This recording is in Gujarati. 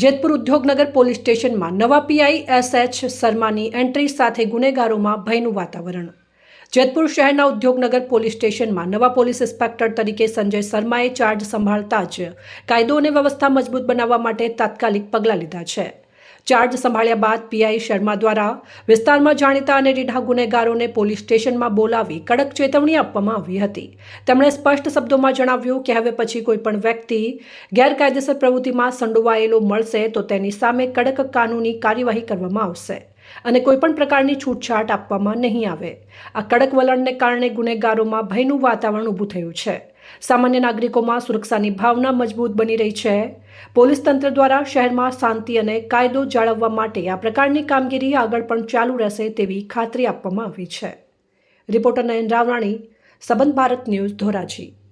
જેતપુર ઉદ્યોગનગર પોલીસ સ્ટેશનમાં નવા પીઆઈ એસએચ શર્માની એન્ટ્રી સાથે ગુનેગારોમાં ભયનું વાતાવરણ। જેતપુર શહેરના ઉદ્યોગનગર પોલીસ સ્ટેશનમાં નવા પોલીસ ઇન્સ્પેક્ટર તરીકે સંજય શર્માએ ચાર્જ સંભાળતા જ કાયદો અને વ્યવસ્થા મજબૂત બનાવવા માટે તાત્કાલિક પગલાં લીધા છે। ચાર્જ સંભાળ્યા બાદ પીઆઈ શર્મા દ્વારા વિસ્તારમાં જાણીતા અને રીઢા ગુનેગારોને પોલીસ સ્ટેશનમાં બોલાવી કડક ચેતવણી આપવામાં આવી હતી। તેમણે સ્પષ્ટ શબ્દોમાં જણાવ્યું કે હવે પછી કોઈ પણ વ્યક્તિ ગેરકાયદેસર પ્રવૃત્તિમાં સંડોવાયેલો મળશે તો તેની સામે કડક કાનૂની કાર્યવાહી કરવામાં આવશે અને કોઈપણ પ્રકારની છૂટછાટ આપવામાં નહીં આવે। આ કડક વલણને કારણે ગુનેગારોમાં ભયનું વાતાવરણ ઊભું થયું છે। સામાન્ય નાગરિકોમાં સુરક્ષાની ભાવના મજબૂત બની રહી છે। પોલીસ તંત્ર દ્વારા શહેરમાં શાંતિ અને કાયદો જાળવવા માટે આ પ્રકારની કામગીરી આગળ પણ ચાલુ રહેશે તેવી ખાતરી આપવામાં આવી છે। રિપોર્ટર નયન રાવરાણી, સંબંધ ભારત ન્યૂઝ, ધોરાજી।